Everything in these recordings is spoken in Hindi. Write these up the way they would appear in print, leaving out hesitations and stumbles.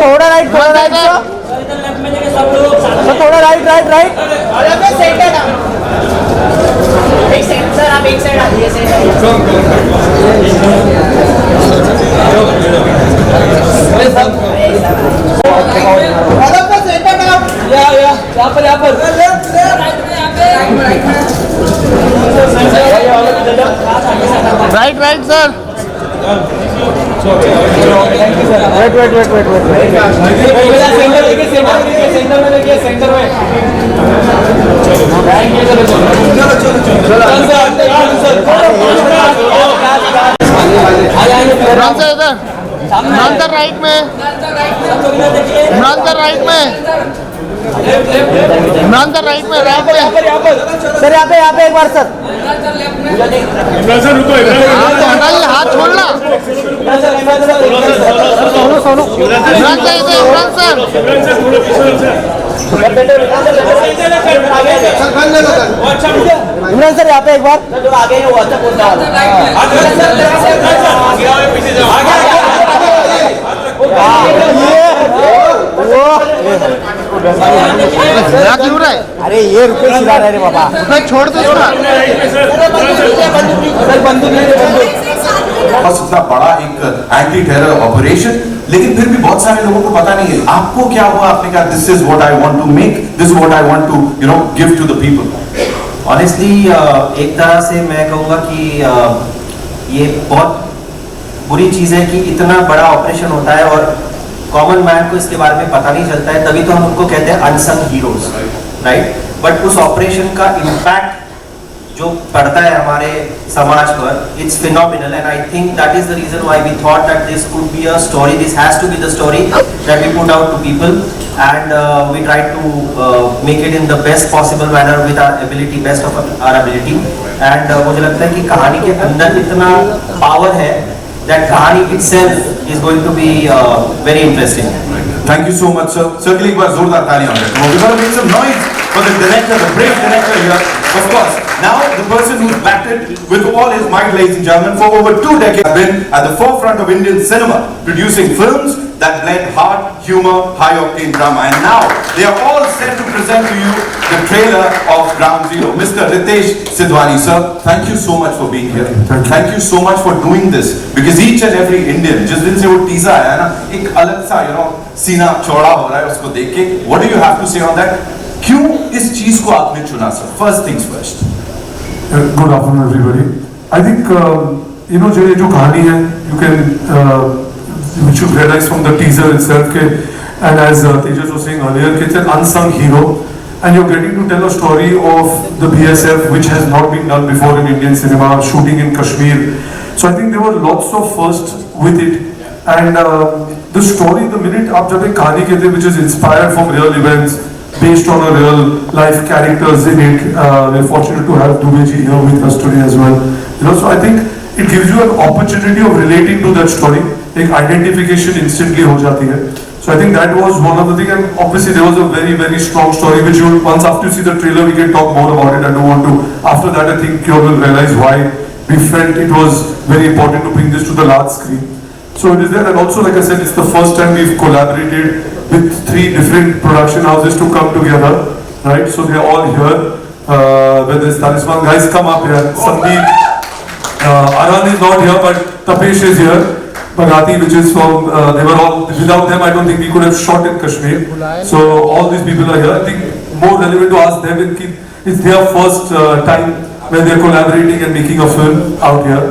थोड़ा राइट थोड़ा राइट एक सेकंड सर, आप एक साइड आ जाइए। Right sir. वेट सेंटर में इमरान सर राइट में, इमरान सर राइट में सर, यहाँ पे एक बार सर। हाथ छोड़ना। सोनू इमरान सर इमरान सर यहाँ पे एक बार। जो आगे है वो अच्छा बोलता है। क्यों रहा है? अरे ये रुपये चिल्ला रहे रे बाबा, छोड़ दो इसका। इतना बड़ा एक एंटी टेरर ऑपरेशन, लेकिन फिर भी बहुत सारे लोगों को पता नहीं है। आपको क्या हुआ? आपने कहा this is what I want to make, this is what I want to give to the people. Honestly एक तरह से मैं कहूँगा कि ये बहुत बुरी चीज़ है कि इतना बड़ा ऑपरेशन होता है और कॉमन मैन को इसके बारे में पता नहीं चलता है, तभी तो हम उनको कहते हैं अनसंग हीरोज, राइट। बट उस ऑपरेशन का इम्पैक्ट जो पड़ता है हमारे समाज पर, it's phenomenal and I think that is the reason why we thought that this could be a story, this has to be the story that we put out to people and we try to make it in the best possible manner with our ability, best of our ability. And मुझे लगता है कि कहानी के अंदर इतना पावर है that kahani itself is going to be very interesting. Thank you so much, sir. Sir, एक बार जोरदार तालियां हो जाए। We're going to make some noise for the director, the brave director here. Of course, now the person who's backed it with all his might, ladies and gentlemen, for over 2 decades, have been at the forefront of Indian cinema, producing films that blend heart, humor, high-octane drama, and now they are all set to present to you the trailer of Ground Zero. Mr. Ritesh Sidhwani, sir, thank you so much for being here. Thank you so much for doing this, because each and every Indian, जिस दिन से वो teaser आया ना, एक अलग सा सीना चौड़ा हो रहा है उसको देख के। What do you have to say on that? क्यों इस चीज को आपने चुना, sir? First things first. Good afternoon, everybody. I think जो ये जो कहानी है, you can which you realize from the teaser itself, and as Tejas was saying earlier, it's an unsung hero, and you're getting to tell a story of the BSF which has not been done before in Indian cinema, shooting in Kashmir. So I think there were lots of firsts with it, and the story, the minute aap jab ek kahani kehte which is inspired from real events, based on a real life characters in it, we're fortunate to have Dubey ji here with us today as well. So I think it gives you an opportunity of relating to that story. एक identification instantly हो जाती है. So I think that was one of the things, and obviously there was a very, very strong story which you, once after you see the trailer, we can talk more about it. I don't want to, after that I think you will realize why we felt it was very important to bring this to the large screen. So it is there, and also like I said, it's the first time we've collaborated with 3 different production houses to come together, right? So they're all here, whether it's Talisman, guys come up here, Sandeep, Aran is not here but Tapesh is here. Bagati, which is from, they were all, without them I don't think we could have shot in Kashmir. So all these people are here. I think more relevant to ask them, it's their first time when they're collaborating and making a film out here.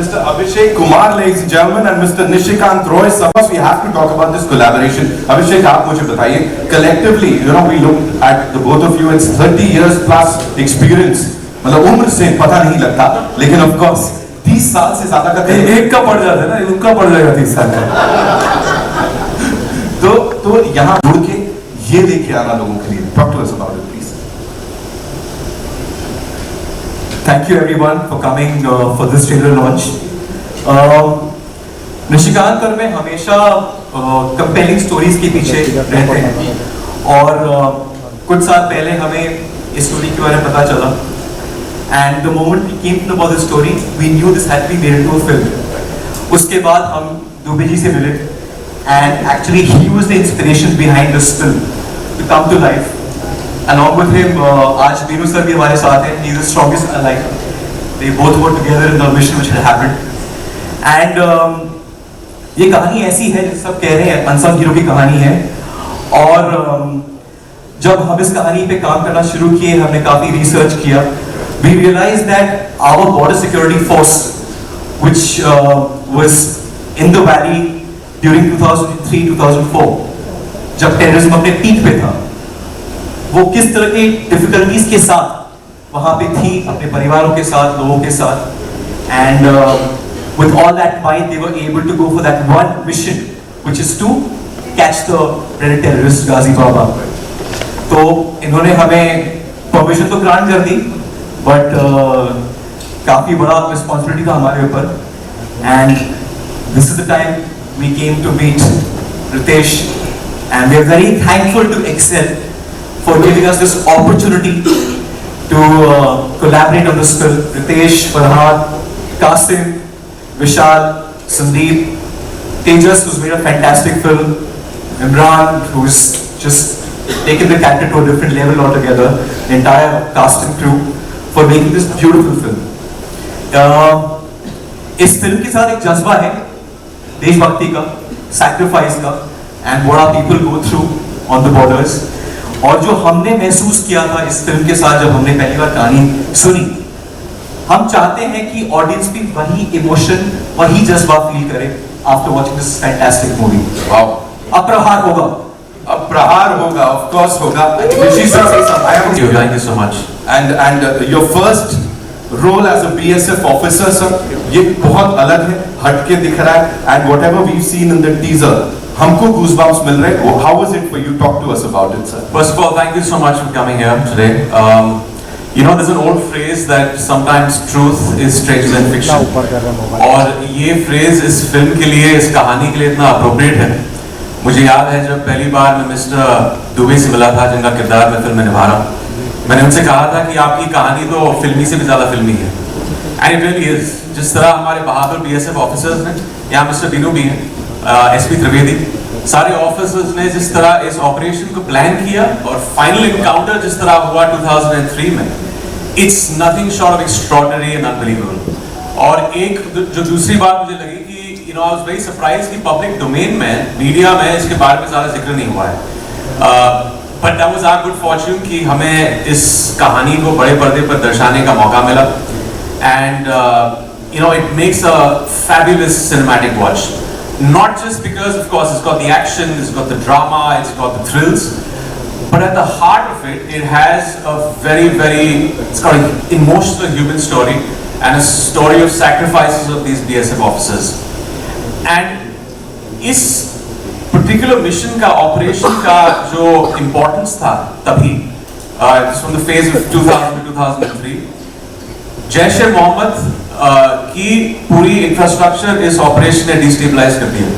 Mr. Abhishek Kumar, ladies and gentlemen, and Mr. Nishikant Roy, suppose we have to talk about this collaboration. Abhishek, आप मुझे बताइए, collectively, we look at the both of you, it's 30 years plus experience. मतलब उम्र से पता नहीं लगता, लेकिन of course 30 साल से ज्यादा का एक का पड़ जाता है ना, उनका पड़ जाएगा 30 साल का। तो यहाँ जुड़ के ये लेके आना लोगों के लिए, talk to us about it, please. Thank you everyone for coming for this trailer launch. Nishikant और मैं हमेशा कंपेलिंग स्टोरीज के पीछे रहते हैं और कुछ साल पहले हमें इस स्टोरी के बारे में पता चला And the moment we came to know about the story, we knew this had to be made into a film. उसके बाद हम दुबे जी से मिले, and actually he was the inspiration behind this film to come to life. Along with him, आज बीनू सर भी हमारे साथ हैं. He is the strongest ally. They both were together in the mission which had happened. And ये कहानी ऐसी है जैसे सब कह रहे हैं, अनसंग हीरो की कहानी है. और जब हम इस कहानी पे काम करना शुरू किए, हमने काफी रिसर्च किया. We realized that our border security force, which was in the valley during 2003-2004, जब टेररिज्म अपने पीक पे था, वो किस तरह की डिफिकल्टीज के साथ वहां पे थी, अपने परिवारों के साथ, लोगों के साथ. And with all that might, they were able to go for that one mission, which is to catch the dreaded terrorist Ghazi Baba. तो इन्होंने हमें परमिशन तो ग्रांट कर दी, बट काफी बड़ा रिस्पॉन्सिबिलिटी था हमारे ऊपर. And this is the time we came to meet Ritesh, and we are very thankful to Excel for giving us this opportunity to collaborate on this film. Ritesh, Farhad, Qasim, Vishal, Sandeep, Tejas, who's made a fantastic film, Imran, who's just taken the character to a different level altogether, the entire cast and crew for making this beautiful film. इस फिल्म के साथ एक जज्बा है देशभक्ति का, sacrifice का, and what our people go through on the borders. और जो हमने महसूस किया था इस फिल्म के साथ जब हमने पहली बार कहानी सुनी, हम चाहते हैं कि ऑडियंस भी वही इमोशन, वही जज्बा फील करे after watching this fantastic movie. Wow, अब प्रहार होगा, अब प्रहार होगा, ऑफ कोर्स होगा. Thank you so much. And your first role as a BSF officer, sir, ये बहुत अलग है, हटके दिख रहा है. And whatever we've seen in the teaser, हमको goosebumps मिल रहे हैं. How was it for you? Talk to us about it, sir. First of all, thank you so much for coming here today. You know, there's an old phrase that sometimes truth is stranger than fiction. और ये phrase इस फिल्म के लिए, इस कहानी के लिए इतना appropriate है. मुझे याद है जब पहली बार मैं मिस्टर दुबे से मिला था, जिनका किरदार मैं फिल्म में निभा रहा हूँ, मैंने उनसे कहा था कि आपकी कहानी तो फिल्मी से भी ज़्यादा फिल्मी है. And it really is. जिस तरह हमारे बहादुर BSF ऑफिसर्स ने, यहाँ मिस्टर बीनू भी हैं, SP त्रिवेदी, सारे ऑफिसर्स ने जिस तरह इस ऑपरेशन को प्लान किया और फाइनल इनकाउंटर जिस तरह हुआ 2003 में, it's nothing short of extraordinary and unbelievable. और एक जो दूसरी बात मुझे लगी कि आई वाज वेरी सरप्राइज्ड कि पब्लिक डोमेन में, मीडिया में इसके बारे में ज़्यादा जिक्र नहीं हुआ है. But that was our good fortune कि हमें इस कहानी को बड़े पर्दे पर दर्शाने का मौका मिला. And it makes a fabulous cinematic watch. Not just because, of course, it's got the action, it's got the drama, it's got the thrills, but at the heart of it, it has a it's got an emotional human story and a story of sacrifices of these BSF officers. And इस particular mission का, operation का जो importance था तभी, from the phase of 2000 to 2003, Jaish-e-Mohammed की पूरी इंफ्रास्ट्रक्चर इस ऑपरेशन ने डिस्टेबलाइज कर दिया.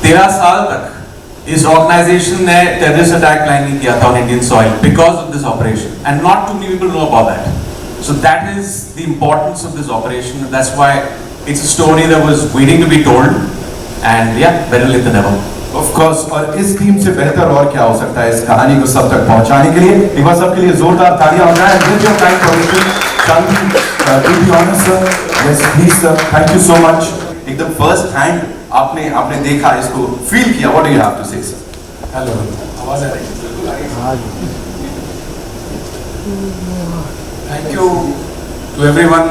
13 साल तक इस ऑर्गेनाइजेशन ने टेररिस्ट अटैक प्लान नहीं किया था on Indian soil because of this operation, and not too many people know about that. So that is the importance of this operation. That's why it's a story that was waiting to be told, and yeah better late than never. Of course, और इस टीम से बेहतर और क्या हो सकता है इस कहानी को सब तक पहुंचाने के लिए. एक बार सबके लिए जोरदार तालियां हो जाए. With your kind permission, Shanti, do the honors, sir. Yes, please, sir. Thank you so much. एकदम first hand आपने देखा, इसको feel किया. What do you have to say, sir? Hello, आवाज आ रही है? थैंक यू टू एवरीवन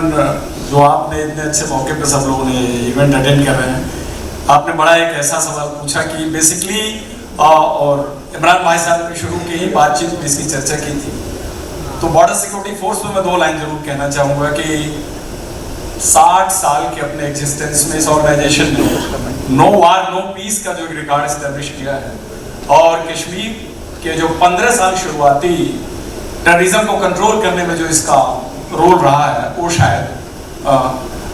जो आपने इतने अच्छे मौके पर सब लोगों ने इवेंट अटेंड कर रहे हैं. आपने बड़ा एक ऐसा सवाल पूछा कि बेसिकली और इमरान भाई साहब ने शुरू की ही बातचीत में इसकी चर्चा की थी. तो बॉर्डर सिक्योरिटी फोर्स में मैं 2 लाइन जरूर कहना चाहूँगा कि 60 साल के अपने एग्जिस्टेंस में इस ऑर्गेनाइजेशन ने नो वार नो पीस का जो रिकॉर्ड इस्टेब्लिश किया है, और कश्मीर के जो 15 साल शुरुआती टेररिज्म को कंट्रोल करने में जो इसका रोल रहा है, वो शायद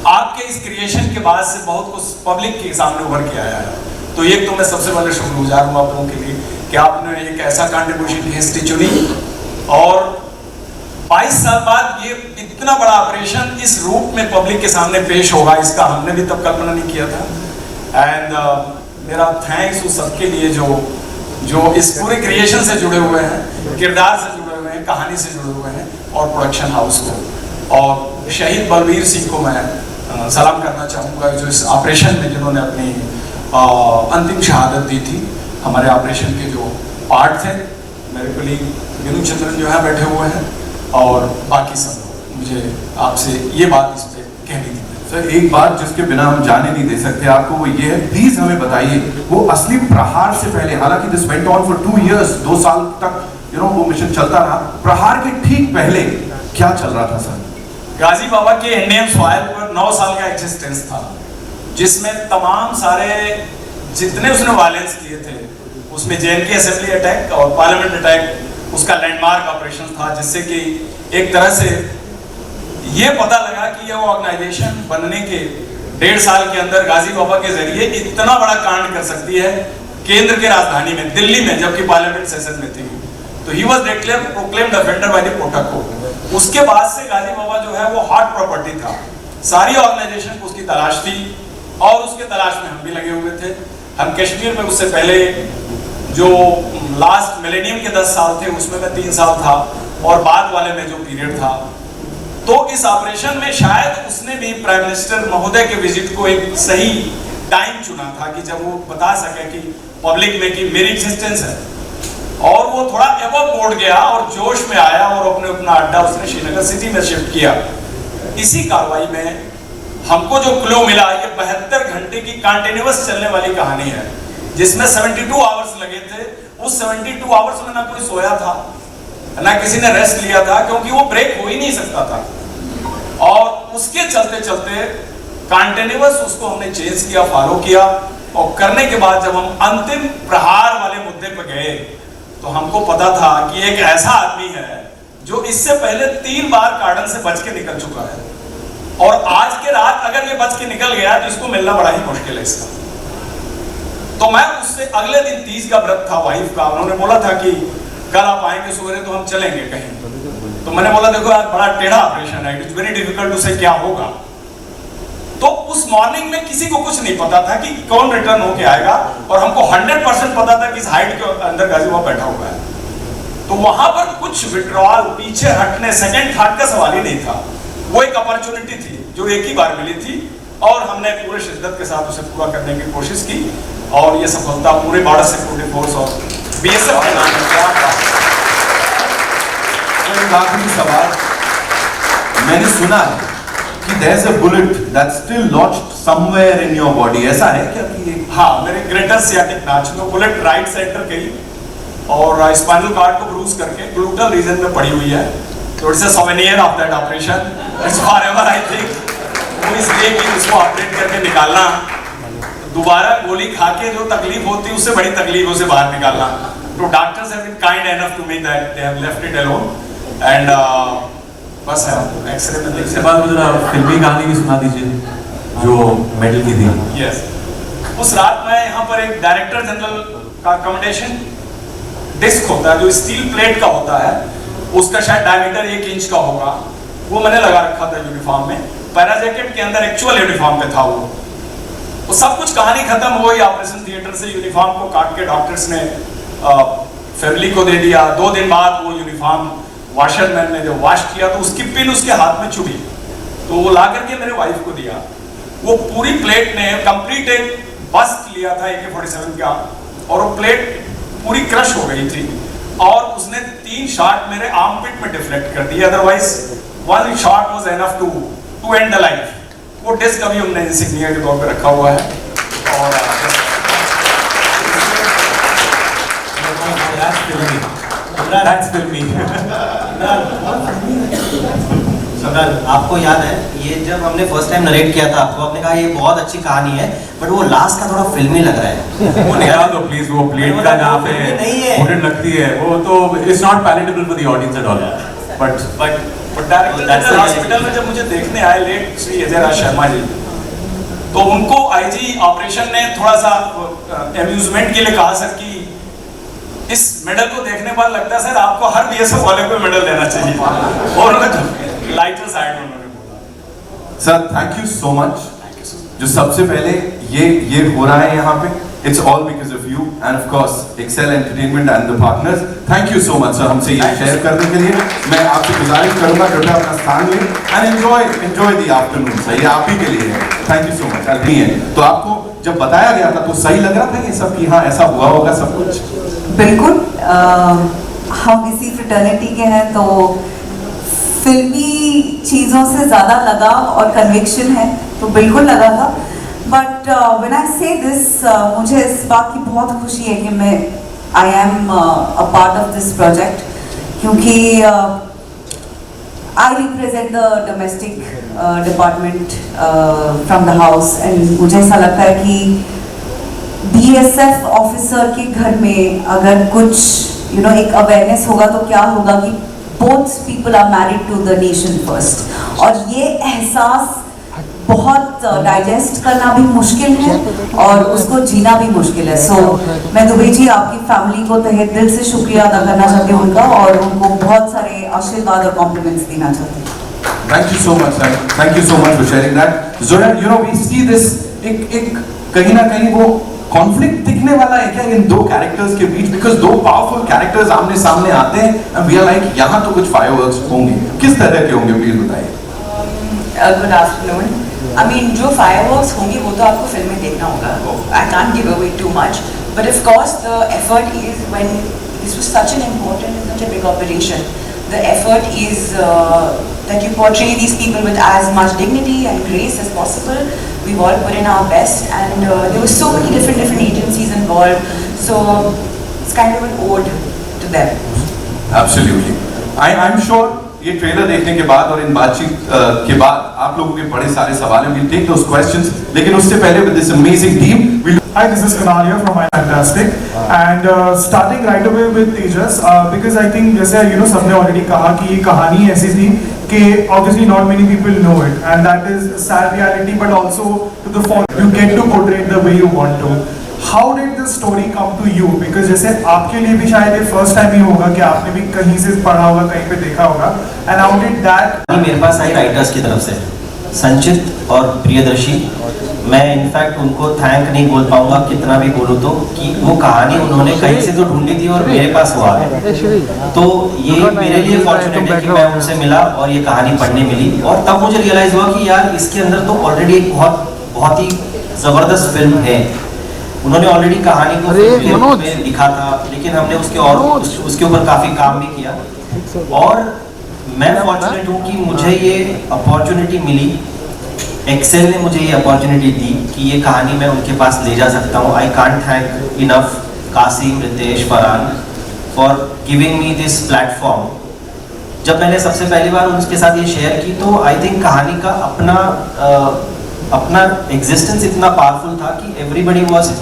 आपके इस क्रिएशन के बाद से बहुत कुछ पब्लिक के सामने उभर के आया है. तो ये तो मैं सबसे पहले शुक्रगुजार हूँ आप लोगों के लिए कि आपने एक ऐसा कंट्रीब्यूशन की हिस्ट्री चुनी और 22 साल बाद ये इतना बड़ा ऑपरेशन इस रूप में पब्लिक के सामने पेश होगा, इसका हमने भी तब कल्पना नहीं किया था। एंड मेरा थैंक्स उस सबके लिए जो इस पूरे क्रिएशन से जुड़े हुए हैं, किरदार से जुड़े हुए हैं, कहानी से जुड़े हुए हैं, और प्रोडक्शन हाउस को, और शहीद बलबीर सिंह को मैं सलाम करना चाहूँगा जो इस ऑपरेशन में जिन्होंने अपनी अंतिम शहादत दी थी। हमारे ऑपरेशन के जो पार्ट थे, मेरे कलीग विनु चंद्रन जो है बैठे हुए हैं, और बाकी सब मुझे आपसे ये बात इस पर कहनी थी। सर एक बात जिसके बिना हम जाने नहीं दे सकते आपको, वो ये है, प्लीज हमें बताइए वो असली प्रहार से पहले, हालांकि this went on for 2 years, 2 साल तक वो मिशन चलता रहा, प्रहार के ठीक पहले क्या चल रहा था सर? गाजी बाबा के इंडियन सॉइल पर 9 साल का एग्जिस्टेंस था, जिसमें तमाम सारे जितने उसने वायलेंस किए थे, उसमें JNK असेंबली अटैक और पार्लियामेंट अटैक उसका लैंडमार्क ऑपरेशन था, जिससे कि एक तरह से ये पता लगा कि ये ऑर्गेनाइजेशन बनने के 1.5 साल के अंदर गाजी बाबा के जरिए इतना बड़ा कांड कर सकती है केंद्र के राजधानी में, दिल्ली में, जबकि पार्लियामेंट सेशन में थी। तो he was proclaimed offender by the protocol. उसके बाद से गाजी बाबा जो है वो हॉट प्रॉपर्टी था, सारी ऑर्गेनाइजेशन को उसकी तलाश थी, और उसके तलाश में हम भी लगे हुए थे। हम कश्मीर में उससे पहले जो लास्ट मिलेनियम के 10 साल थे उसमें मैं 3 साल था, और बाद वाले में जो पीरियड था, तो इस ऑपरेशन में शायद उसने भी प्राइम मिनिस्टर महोदय के विजिट को एक सही टाइम चुना था कि जब वो बता सके कि पब्लिक में कि मेरी एग्जिस्टेंस है, और वो थोड़ा एबव बोर्ड गया और जोश में आया और अपना अड्डा उसने श्रीनगर सिटी में शिफ्ट किया। इसी कार्रवाई में हमको जो क्लू मिला, ये 72 घंटे की कंटिन्यूअस चलने वाली कहानी है, जिसमें 72 आवर्स लगे थे। उस 72 आवर्स में ना कोई सोया था, ना किसी ने रेस्ट लिया था, क्योंकि वो ब्रेक हो ही नहीं सकता था, और उसके चलते चलते कंटिन्यूअस उसको हमने चेंज किया, फॉलो किया, और करने के बाद जब हम अंतिम प्रहार वाले मुद्दे पर गए तो हमको पता था कि एक ऐसा आदमी है जो इससे पहले 3 बार कार्डन से बच के निकल चुका है, और आज के रात अगर ये बच के निकल गया तो इसको मिलना बड़ा ही मुश्किल है इसका। तो मैं उससे अगले दिन 30 का व्रत था वाइफ का, उन्होंने बोला था कि कल आप आएंगे सवेरे तो हम चलेंगे कहीं। तो मैंने बोला देखो यार बड़ा टेढ़ा ऑपरेशन है, it is very difficult to say क्या होगा। तो उस मॉर्निंग में किसी को कुछ नहीं पता था कि कौन रिटर्न होके आएगा, और हमको 100% पता था कि इस हाइट के अंदर गाजी बाबा बैठा हुआ है। तो वहां पर कुछ विड्रॉल, पीछे हटने, सेकंड थॉट का सवाल ही नहीं था। वो एक अपॉर्चुनिटी थी जो एक ही बार मिली थी, और हमने पूरे शिद्दत के साथ उसे पूरा करने की कोशिश की, और ये सफलता पूरे बॉर्डर सिक्योरिटी फोर्स और BSF के नाम में। आखिरी सवाल, मैंने सुना है कि there is a bullet that's still lodged somewhere in your body, ऐसा है क्या कि? हाँ, मेरे ग्रेटर सियाटिक नाच में बुलेट राइट सेंटर गई और स्पाइनल कॉर्ड को ब्रूज करके ग्लूटल रीजन में पड़ी हुई है। तो it's a souvenir of that operation, it's forever I think. वो इसलिए कि उसको ऑपरेट करके निकालना, दोबारा गोली खा के जो तकलीफ होती है उससे बड़ी तकलीफ उसे बाहर निकालना। तो doctors have been kind enough to me that they have left it alone, and बस है एक्सरे में इसके बाद मुझे फिल्मी कहानी भी सुना दीजिए जो मेडल की थी। यस, उस रात में यहाँ पर एक डायरेक्टर जनरल का कमेंडेशन डिस्क होता है जो स्टील प्लेट का होता है, उसका शायद डायमीटर 1 इंच का होगा, वो मैंने लगा रखा था यूनिफॉर्म में। पैरा जैकेट के अंदर एक्चुअल यूनिफॉर्म पे था वो सब कुछ कहानी खत्म हो गई। ऑपरेशन थिएटर से यूनिफॉर्म को काट के डॉक्टर्स ने फैमिली को दे दिया। 2 दिन बाद वो यूनिफॉर्म वॉशरमैन ने जो वॉश किया तो उसकी पिन उसके हाथ में चुभी, तो वो ला करके मेरे वाइफ को दिया। वो पूरी प्लेट ने कंप्लीट एक बस्ट लिया था AK-47 का, और वो प्लेट पूरी क्रश हो गई थी, और उसने 3 शॉट मेरे आर्मपिट में डिफ्लेक्ट कर दिए। Otherwise 1 shot was enough to end the life. वो डिस्क अभी हमने इंसिग्निया के तौर पे रखा हुआ है। और आपको याद है ये जब हमने फर्स्ट टाइम नरेट किया था आपको, आपने कहा ये बहुत अच्छी कहानी है, बट वो लास्ट का थोड़ा फिल्मी लग रहा है। वो निकाल दो प्लीज, वो प्लेट का जहाँ पे बुलेट लगती है वो तो it's not palatable for the audience at all. But director hospital में जब मुझे देखने आए लेट श्री अजय राज शर्मा जी, तो उनको IG ऑपरेशन ने थोड़ा सा एम्यूजमेंट के लिए कहा सर कि इस मेडल को देखने पर लगता है सर आपको हर बीएसएफ वाले को मेडल देना चाहिए। और लाइटर साइड में उन्होंने बोला। Sir thank you so much. जो सबसे पहले ये हो रहा है यहाँ पे, it's all because of you and of course Excel entertainment and the partners. Thank you so much sir हमसे ये शेयर करने के लिए। मैं आपसे गुजारिश करूंगा कृपया अपना स्थान लें and enjoy the afternoon. Sir ये आप ही के लिए है। Thank you so much. नहीं है तो आपको जब बताया गया था तो सही लग रहा था ये सब कि हाँ ऐसा हुआ होगा सब कुछ? बिल्कुल। हम इसी फ्रेटर्निटी के हैं तो फिल्मी चीज़ों से ज़्यादा लगाव और कन्विक्शन है तो बिल्कुल लगा था। बट व्हेन आई से दिस मुझे इस बात की बहुत खुशी है कि मैं I am a part of this project, क्योंकि I represent the domestic department from the house and मुझे ऐसा लगता है कि बीएसएफ ऑफिसर के घर में अगर कुछ एक अवेयरनेस होगा तो क्या होगा कि both people are married to the nation first, और ये एहसास बहुत डाइजेस्ट करना भी मुश्किल है और उसको जीना भी मुश्किल है। सो मैं दुबे जी आपकी फैमिली को तहे दिल से शुक्रिया अदा करना चाहती हूँ उनका, और उनको बहुत सारे आशीर्वाद और कॉम्प्लीमेंट्स देना चाहती हूँ। Thank you so much sir. Thank you so much for sharing that. Zoya, we see this एक कहीं ना कहीं वो कॉन्फ्लिक्ट दिखने वाला है क्या इन दो कैरेक्टर्स के बीच? बिकॉज दो पावरफुल कैरेक्टर्स आमने सामने आते हैं एंड वी आर लाइक यहाँ तो कुछ फायरवर्क्स होंगे। किस तरह के होंगे प्लीज बताइए। Good afternoon. आई मीन जो फायरवर्क्स होंगे वो तो आपको फिल्म में देखना होगा। I can't give away too much, but of course the effort is when this was such an important and such a big operation, the effort is that you portray these people with as much dignity and grace as possible. We've all put in our best, and there were so many different agencies involved, so it's kind of an ode to them. Absolutely. I'm sure ये ट्रेलर देखने के बाद और इन बातचीत के बाद आप लोगों के बड़े सारे सवाल हैं। We'll take those questions, लेकिन उससे पहले with this amazing team we'll Hi, this is Kanalia from My Fantastic, and starting right away with Tejas, because I think जैसे सबने already कहा कि ये कहानी ऐसी थी कि obviously not many people know it, and that is sad reality, but also to the form you get to portray it the way you want to. How did the story come to you? Because जैसे आपके लिए भी शायद ये first time ही होगा कि आपने भी कहीं से पढ़ा होगा, कहीं पे देखा होगा, and how did that? मेरे पास आई राइटर्स की तरफ से संचित और प्रियदर्शी। मैं इनफैक्ट उनको थैंक नहीं बोल पाऊंगा कितना भी बोलूँ तो, कि वो कहानी उन्होंने कहीं से तो ढूंढी थी और मेरे पास वो आ गई। तो ये मेरे लिए फॉर्चुनेट है कि मैं उनसे मिला और ये कहानी पढ़ने मिली, और तब मुझे रियलाइज हुआ कि यार इसके अंदर तो ऑलरेडी एक बहुत ही ज़बरदस्त फिल्म है। उन्होंने ऑलरेडी कहानी को में लिखा था, लेकिन हमने उसके ऊपर काफ़ी काम भी किया, और मैं फॉर्चुनेट हूँ कि मुझे ये अपॉर्चुनिटी मिली। एक्सेल ने मुझे ये अपॉर्चुनिटी दी कि ये कहानी मैं उनके पास ले जा सकता हूँ। I can't thank enough Kasim, Ritesh, Farhan for giving me this platform. जब मैंने सबसे पहली बार उनके साथ ये शेयर की तो आई थिंक कहानी का अपना एग्जिस्टेंस इतना पावरफुल था कि everybody was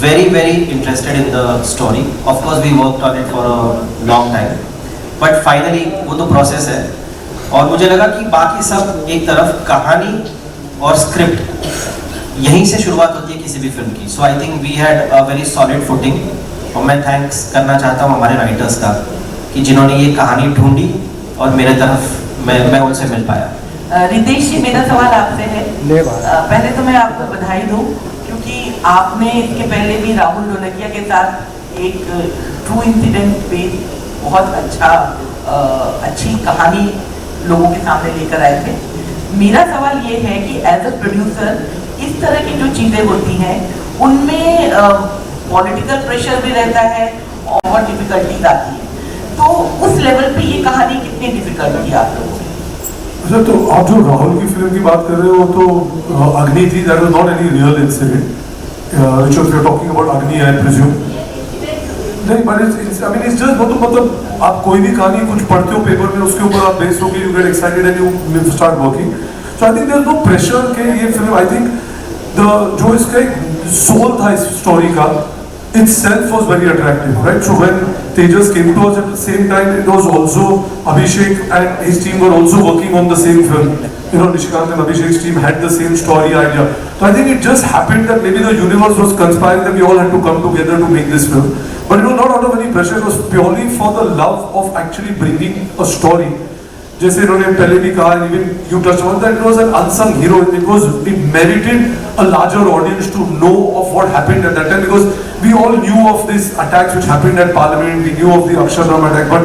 very interested in the story. Of course we worked on it for a long time, but finally वो तो प्रोसेस है। और मुझे लगा कि बाकी सब एक तरफ, कहानी और स्क्रिप्ट यहीं से शुरुआत होती है किसी भी फिल्म की। So I think we had a very solid footing, और मैं थैंक्स करना चाहता हूँ हमारे राइटर्स का कि जिन्होंने ये कहानी ढूंढी और मेरे तरफ मैं उनसे मिल पाया। रितेश जी, मेरा सवाल आपसे है। पहले तो मैं आपको बधाई दूँ क्योंकि आपने इसके पहले भी राहुल ढोलकिया के साथ एक ट्रू इंसिडेंट पे बहुत अच्छी कहानी लोगों के सामने लेकर आए थे। मेरा सवाल ये है कि एज अ प्रोड्यूसर इस तरह की जो चीज़ें होती हैं उनमें पॉलिटिकल प्रेशर भी रहता है और डिफिकल्टीज आती है, तो उस लेवल पे ये कहानी कितनी डिफिकल्ट थी आप लोगों को? अच्छा, तो आप जो राहुल की फिल्म की बात कर रहे हो तो अग्नि थी, that was not any real incident, which you are talking about Agni I presume. नहीं, बट इट्स जस्ट मतलब आप कोई भी कहानी कुछ पढ़ते हो पेपर में, उसके ऊपर आप बेस हो के you get excited and you start working. So I think there is no pressure के ये फिल्म, आई थिंक जो इसका एक सोल था इस स्टोरी का itself was very attractive, right? So when Tejas came to us at the same time, it was also Abhishek and his team were also working on the same film. Nishikant and Abhishek's team had the same story idea. So I think it just happened that maybe the universe was conspiring that we all had to come together to make this film. But it was not out of any any pressure. It was purely for the love of actually bringing a story. जैसे इन्होंने पहले भी कहा, even you touched on that, it was an unsung hero. It merited a larger audience to know of what happened at that time, because we all knew of these attacks which happened at Parliament. We knew of the Akshardham attack, but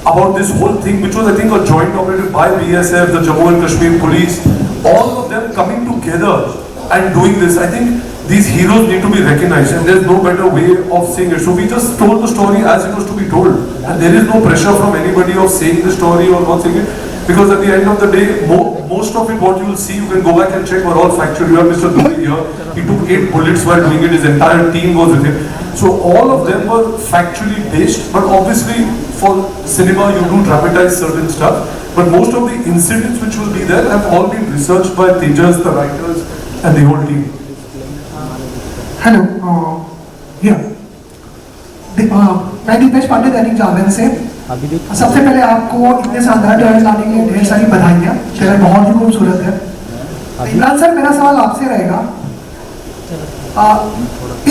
about this whole thing, which was I think a joint operative by BSF, the Jammu and Kashmir police, all of them coming together and doing this. I think these heroes need to be recognized, and there's no better way of saying it. So we just told the story as it was to be told, and there is no pressure from anybody of saying the story or not saying it, because at the end of the day, most of it what you will see, you can go back and check, were all factual. You have Mr. Dubey here, he took 8 bullets while doing it, his entire team was with him. So all of them were factually based, but obviously for cinema you do dramatize certain stuff, but most of the incidents which will be there have all been researched by Tejas, the writers, and the whole team. Hello मैं दीपेश पांडे, दैनिक जागरण से। सबसे पहले आपको इतने शानदार ट्रेलर लाने के लिए ढेर सारी बधाइयाँ। ट्रेलर बहुत ही खूबसूरत है। इमरान सर, मेरा सवाल आपसे रहेगा,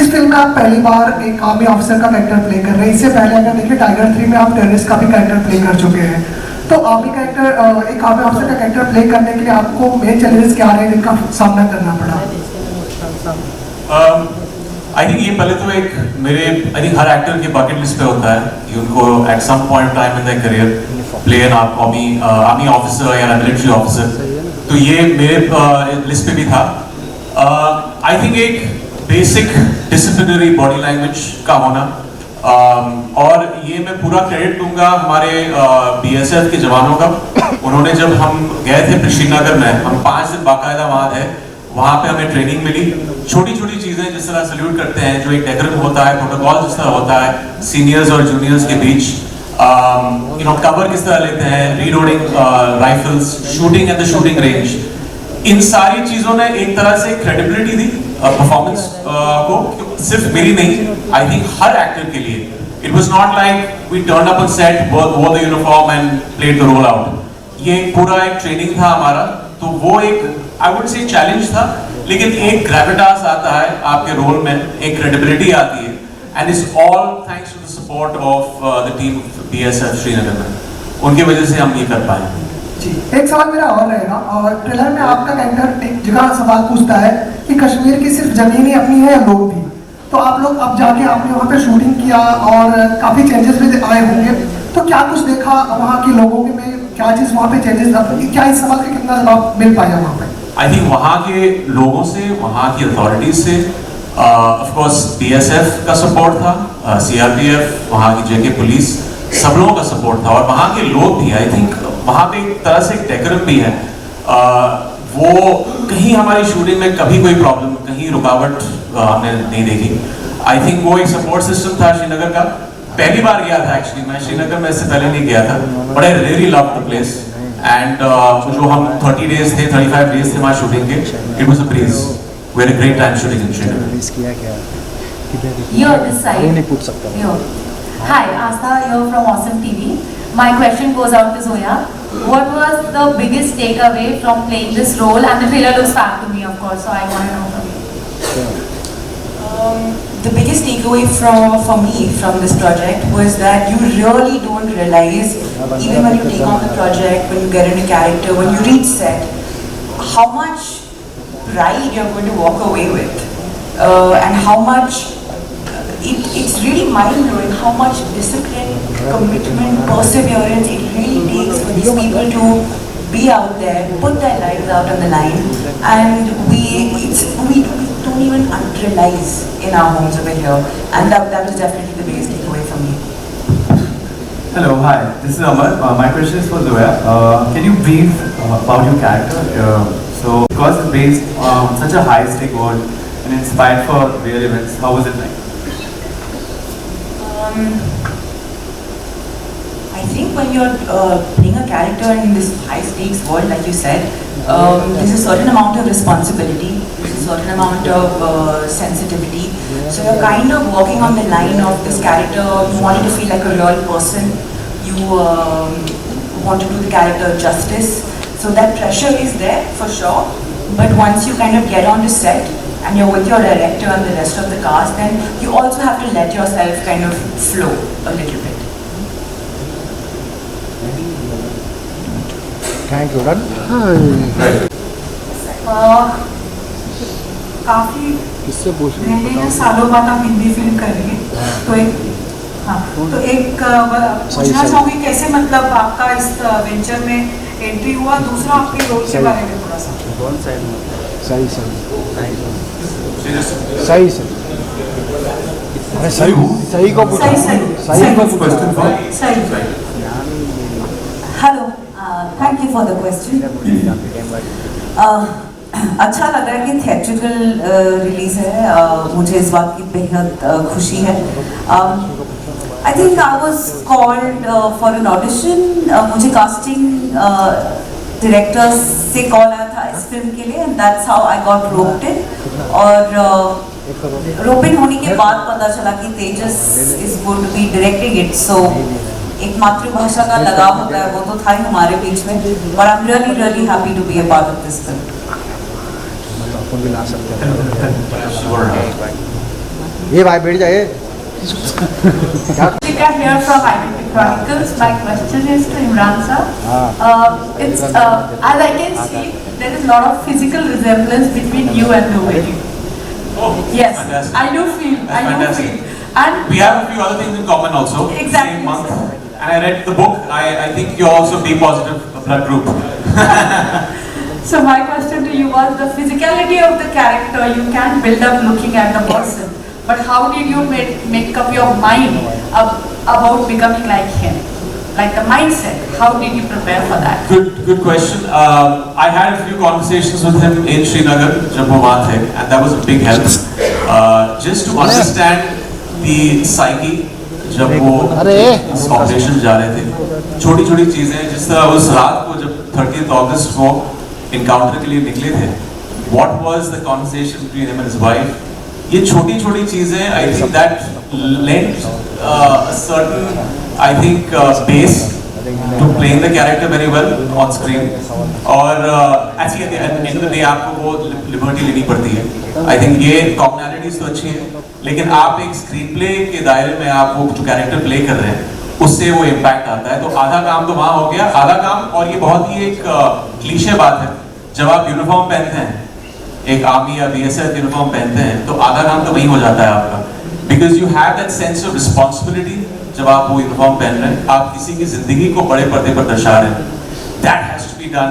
इस फिल्म में आप पहली बार एक आर्मी ऑफिसर का कैरेक्टर प्ले कर रहे हैं। इससे पहले अगर देखिए टाइगर 3 में आप टेररिस्ट का भी कैरेक्टर प्ले कर चुके हैं। तो आर्मी कैरेक्टर, एक आर्मी ऑफिसर का कैरेक्टर प्ले करने के लिए आपको मेन चैलेंजेस क्या रहे जिनका सामना करना पड़ा? आई थिंक ये पहले तो एक मेरे आई थिंक हर एक्टर की बकेट लिस्ट पे होता है कि उनको at some point time in the career play an army officer या मिलिट्री ऑफिसर, तो ये मेरे लिस्ट पे भी था। आई थिंक एक बेसिक डिसिप्लिनरी बॉडी लैंग्वेज का होना, और ये मैं पूरा क्रेडिट दूंगा हमारे BSF के जवानों का। उन्होंने, जब हम गए थे श्रीनगर में, हम 5 दिन बाकायदा वहाँ थे, वहाँ पे हमें ट्रेनिंग मिली। छोटी छोटी चीज़ें जिस तरह सल्यूट करते हैं, जो एक डेकोरम होता है, प्रोटोकॉल जिस तरह होता है सीनियर्स और जूनियर्स के बीच, कवर किस तरह लेते हैं, reloading rifles, shooting at the shooting range, इन सारी चीज़ों ने एक तरह से क्रेडिबिलिटी दी परफॉर्मेंस को। सिर्फ मेरी नहीं, आई थिंक हर एक्टर के लिए। It was not like we turn up on set, wore the uniform and played the role out. ये पूरा एक ट्रेनिंग था हमारा, तो वो एक आई वुड से चैलेंज था, लेकिन एक ग्रेविटास आता है आपके रोल में, एक क्रेडिबिलिटी आती है, and it's all thanks to the support of the team BSF Srinagar में। उनकी वजह से हम ये कर पाए। जी, एक सवाल मेरा और रहेगा, और ट्रेलर में आपका कैरेक्टर एक जगह सवाल पूछता है कि कश्मीर की सिर्फ जमीन ही अपनी है या लोग भी? तो आप लोग अब जाके आपने वहाँ पे शूटिंग किया और काफ़ी चेंजेस भी आए होंगे, तो क्या कुछ देखा वहाँ के लोगों के में, क्या चीज़ वहाँ पे चेंजेस, क्या इस सवाल का कितना जवाब मिल पाया वहाँ पे? आई थिंक वहाँ के लोगों से, वहाँ की अथॉरिटीज से, ऑफ कोर्स BSF का सपोर्ट था, CRPF, वहाँ की JK पुलिस, सब लोगों का सपोर्ट था, और वहाँ के लोग भी। आई थिंक वहाँ पे एक तरह से एक डेकोरम भी है। वो कहीं हमारी शूटिंग में कभी कोई प्रॉब्लम, कहीं रुकावट हमने नहीं देखी। आई थिंक वो एक सपोर्ट सिस्टम था श्रीनगर का। पहली बार गया था एक्चुअली मैं श्रीनगर में, इससे पहले नहीं गया था, but I really love the place. And जो हम 30 डेज थे, 35 डेज थे वहाँ शूटिंग के, it was a breeze, we had a great time shooting in Srinagar. You're this side. Here. Hi, Asta here from Awesome TV. My question goes out to Zoya. What was the biggest takeaway from playing this role? And the trailer looks fab to me, of course, so I want to know from you. The biggest takeaway for me from this project was that you really don't realize, even when you take on the project, when you get into character, when you reach set, how much pride you're going to walk away with, and how much it's really mind-blowing how much discipline, commitment, perseverance it really takes for these people to be out there, put their lives out on the line, and we don't even realize in our homes over here, and that was definitely the biggest takeaway for me. Hello, hi, this is Amar. My question is for Zoya. Can you brief about your character? So, because it's based on such a high-stake world and inspired for real events, how was it like? I think when you're playing a character in this high-stakes world, like you said, there's a certain amount of responsibility, there's a certain amount of sensitivity. So you're kind of walking on the line of this character, you want it to feel like a real person, you want to do the character justice. So that pressure is there for sure, but once you kind of get on the set and you're with your director and the rest of the cast, then you also have to let yourself kind of flow a little bit. Thank you, Ran. काफी किससे पूछ पहले सालों बाद आप हिंदी फिल्म कर रही हैं, तो एक पूछना चाहूँगी कैसे मतलब आपका इस वेंचर में एंट्री हुआ, दूसरा आपके रोल के बारे में थोड़ा सा। सही सही को पूछो, सही को पूछो। Hello, thank you for the question. अच्छा लग रहा है कि थिएट्रिकल रिलीज है, मुझे इस बात की बेहद खुशी है। I think I was called for an audition, मुझे कास्टिंग डायरेक्टर से कॉल आया था इस फिल्म के लिए, and that's how I got roped in. और रोप इन होने के बाद पता चला कि Tejas is going to be directing it, so एक मातृभाषा का लगाव होता है, वो तो था ही हमारे बीच में, but I am really really happy to be a part of this film. ये भाई बैठ जाए। Jessica here from Identity Chronicles. My question is to Imran sir. It's as I can see, there is a lot of physical resemblance between you and Dubey. Oh, yes, fantastic. I do feel. And we have a few other things in common also. Exactly. Same month. And I read the book. I think you're also B positive blood group. So my question to you was the physicality of the character you can build up looking at the person, but how did you make up your mind about becoming like him, like the mindset? How did you prepare for that? Good question. I had a few conversations with him in Srinagar जब वो वहाँ थे, and that was a big help. Just to understand the psyche जब वो इस ऑपरेशन जा रहे थे, छोटी-छोटी चीजें जिस तरह उस रात को जब 30th August वो इनकाउंटर के लिए निकले थे, what was the conversation between him and his wife? ये छोटी-छोटी चीजें, I think that lent a certain, I think, base to playing the character very well on screen. और actually at the end of the day आपको वो liberty लेनी पड़ती है. I think ये commonalities तो अच्छी है, लेकिन आप एक screenplay के दायरे में आप वो जो character play कर रहे हैं, उससे वो impact आता है। तो आधा काम तो वहाँ हो गया, आधा काम, और ये बहुत ही एक क्लीशे बात है, जब आप यूनिफॉर्म पहनते हैं, एक आर्मी या बीएसएफ यूनिफॉर्म पहनते हैं, तो आधा काम तो वहीं हो जाता है आपका, because you have that sense of responsibility. जब आप वो यूनिफॉर्म पहन रहे हैं, आप किसी की जिंदगी को बड़े पर्दे पर दर्शा रहे हैं, that has to be done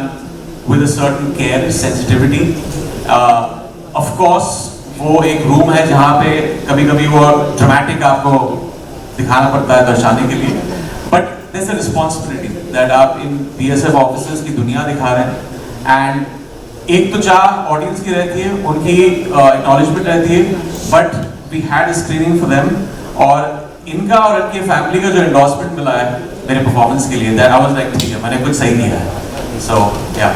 with a certain care, sensitivity. Of course वो एक रूम है जहाँ पे कभी कभी वो ड्रामेटिक आपको दिखाना पड़ता है दर्शाने के लिए, but there is a responsibility that आप इन बीएसएफ ऑफिसर्स की दुनिया दिखा रहे हैं, एंड एक तो चाह ऑडियंस की रहती है, उनकी एक्नॉलेजमेंट रहती है, but we had a screening for them, और इनका और इनके फैमिली का जो एंडोर्समेंट मिला है मेरे परफॉर्मेंस के लिए, दैट आई वाज लाइक ठीक है, मैंने कुछ सही किया है। सो या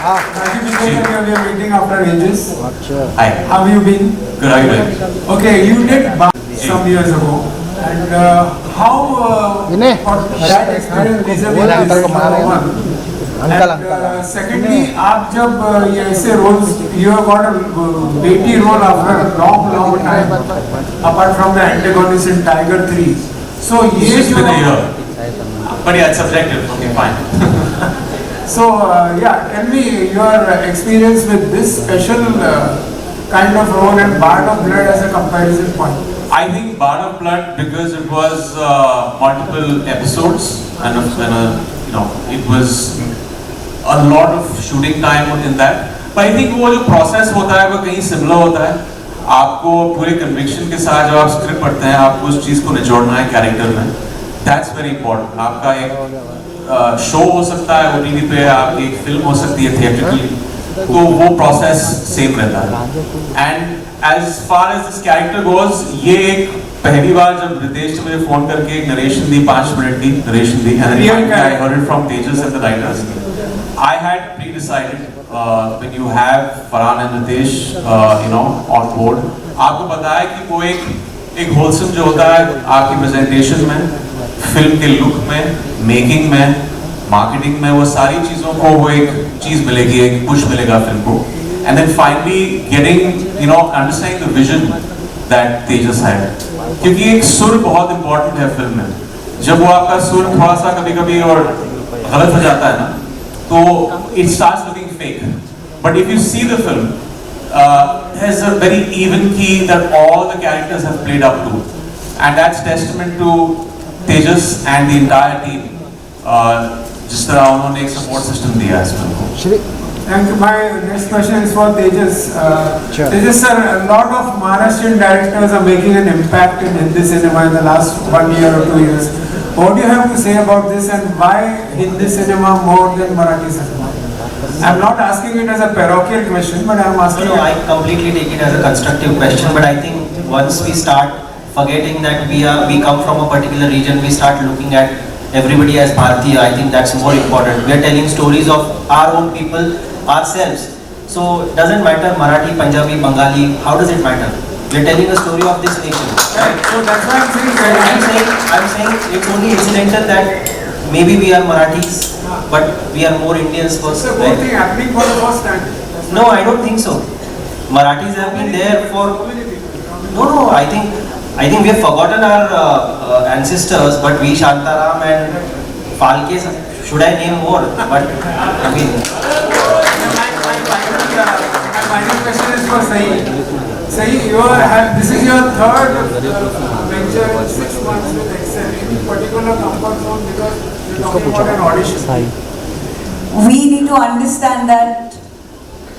We are meeting after ages. Hi. How have you been? Good. How are you doing? Okay, you did some years ago, and how that experience is number one. And secondly, आप जब ये ऐसे roles, you have got a weighty role after a long time, apart from the antagonist in Tiger 3. So ये जो but yeah, it's subjective. Okay, fine. So yeah, tell me your experience with this special kind of role and Bard of Blood as a comparison point. I think Bard of Blood, because it was multiple episodes and you know, it was a lot of shooting time in that. But I think वो जो process होता है वो कहीं similar होता है। आपको पूरे conviction के साथ जब आप script पढ़ते हैं, आपको उस चीज़ को निचोड़ना है character में। That's very important. आपका एक शो हो सकता है OTT पे, आपकी एक फिल्म हो सकती है थिएट्रिकली, तो वो प्रोसेस सेम रहता है। And as far as this character goes, ये एक पहली बार जब रितेश ने मुझे फोन करके एक नरेशन दी, 5 मिनट की नरेशन दी, and I heard it from Tejas and the writers, I had pre decided when you have Farhan and Ritesh you know on board, आपको पता है कि वो एक होलसम जो होता है आपकी प्रेजेंटेशन में, फिल्म के लुक में, मेकिंग में, मार्केटिंग में, वो सारी चीज़ों को वो एक चीज़ मिलेगी, एक पुश मिलेगा फिल्म को, and then finally getting, understanding the vision that Tejas had. क्योंकि एक सुर बहुत important है फिल्म में. जब वो आपका सुर थोड़ा सा कभी-कभी और गलत हो जाता है ना, तो it starts looking fake. But if you see the film, there's a very even key that all the characters have played up to, and that's testament to Tejas and the entire team. जिस तरह उन्होंने एक support system दिया इस film को. Thank you. My next question is for Tejas. Tejas sir, a lot of Maharashtrian directors are making an impact in Hindi cinema in the last 1 year or 2 years. What do you have to say about this, and why Hindi cinema more than Marathi cinema? I'm not asking it as a parochial question, but I'm asking. No, I completely take it as a constructive question. But I think once we start forgetting that we come from a particular region, we start looking at everybody as Bharatiya. I think that's more important. We are telling stories of our own people, ourselves. So it doesn't matter Marathi, Punjabi, Bengali. How does it matter? We are telling a story of this nation, right? So that's why I'm saying it's only incidental that maybe we are Marathis, but we are more Indians first. It's a good thing happening for the first time. No, I don't think so. Marathis have been there for. No. I think we have forgotten our ancestors, but we Shantaram and Phalke. Should I name more? But I mean. My final question is for Sahi. Sahi, this is your third venture in 6 months with Excel. Any particular comfort zone because you're talking about an audition? We need to understand that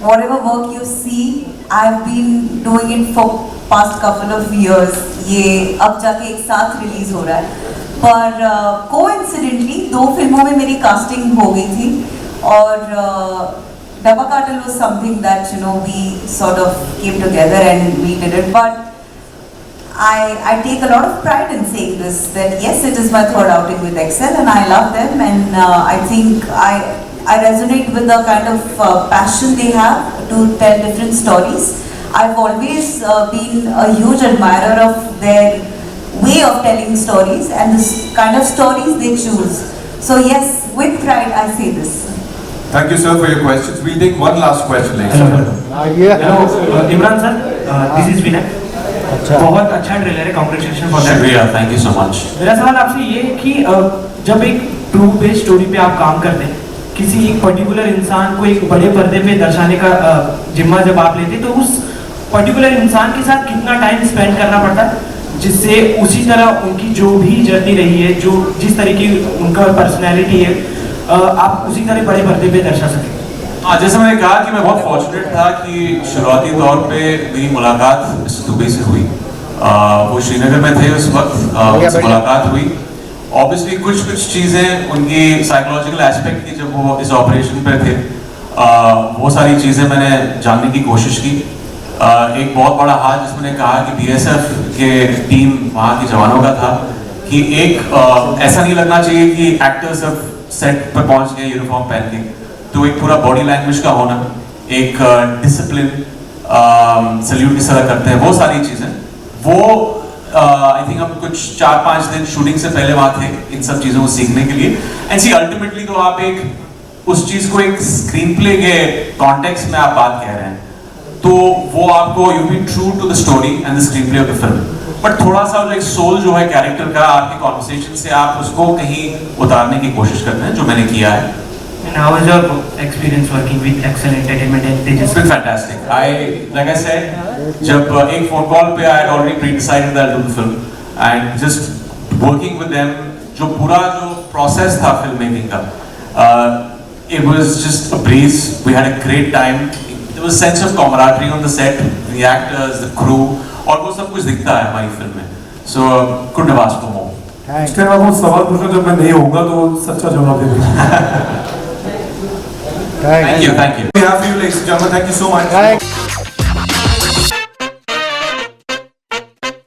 whatever work you see, I've been doing it for past couple of years. ये अब जाके एक साथ रिलीज हो रहा है, पर coincidentally 2 फिल्मों में मेरी कास्टिंग हो गई थी, और Dabba Cartel was something that we sort of came together and we did it. But I take a lot of pride in saying this, that yes, it is my third outing with Excel and I love them, and I think I resonate with the kind of passion they have to tell different stories. I've always been a huge admirer of their way of telling stories and the kind of stories they choose. So yes, with pride I say this. Thank you, sir, for your questions. We'll take one last question, ladies and gentlemen. Hello, Imran sir. This is Vinay. बहुत अच्छा ट्रेलर है, कांग्रेचुलेशन फॉर दैट. शुक्रिया, थैंक यू सो मच. मेरा सवाल आपसे ये है कि जब एक ट्रू बेस्ड स्टोरी पे आप काम करते हैं, किसी एक पर्टिकुलर इंसान को एक बड़े पर्दे पे दर्शाने का जिम्मा जब आप लेते हैं, तो उस पर्टिकुलर इंसान के साथ कितना टाइम स्पेंड करना पड़ता है, जिससे उसी तरह उनकी जो भी जर्नी रही है, जो जिस तरह की उनका पर्सनैलिटी है, आप उसी तरह बड़े पर्दे पे दर्शा सकें. जैसे मैंने कहा कि मैं बहुत फॉर्चुनेट था कि शुरुआती तौर पे मेरी मुलाकात मिस्टर दुबे से हुई. वो श्रीनगर में थे उस वक्त, उनसे मुलाकात हुई. ऑब्वियसली कुछ चीज़ें उनकी साइकोलॉजिकल एस्पेक्ट की, जब वो इस ऑपरेशन पे थे, वो सारी चीज़ें मैंने जानने की कोशिश की. एक बहुत बड़ा हाथ जिसमें कहा कि BSF के टीम वहाँ के जवानों का था कि एक ऐसा नहीं लगना चाहिए कि एक्टर्स अब सेट पर पहुँच गए यूनिफॉर्म पहन के, तो एक पूरा बॉडी लैंग्वेज का होना, एक डिसिप्लिन, सल्यूट किस तरह करते हैं, वो सारी चीज़ें, वो आई थिंक हम कुछ 4-5 दिन शूटिंग से पहले वहाँ थे इन सब चीज़ों को सीखने के लिए. एंड सी अल्टीमेटली तो आप एक उस चीज़ को एक स्क्रीन प्ले के कॉन्टेक्स्ट में आप बात कह रहे हैं, तो वो आपको you be true to the story and the screenplay of the film. But थोड़ा सा जो एक सोल जो है कैरेक्टर का, आपके कॉन्वर्सेशन से आप उसको कहीं उतारने की कोशिश करते हैं, जो मैंने किया है. And how was your experience working with Excel Entertainment and Tejas? It's been fantastic. Like I said, जब एक phone call पे I had already pre-decided that I'll do the film, and just working with them, जो पूरा जो process था filmmaking का, it was just a breeze. We had a great time. There was a sense of camaraderie on the set, the actors, the crew, और वो सब कुछ दिखता है हमारी फिल्म में. So couldn't have asked for more. इस टाइम आप मुझसे सवाल पूछो जब मैं नहीं होऊंगा तो सच्चा जवाब दे देंगे. Thank you. We have you, ladies and gentlemen. Thank you so much.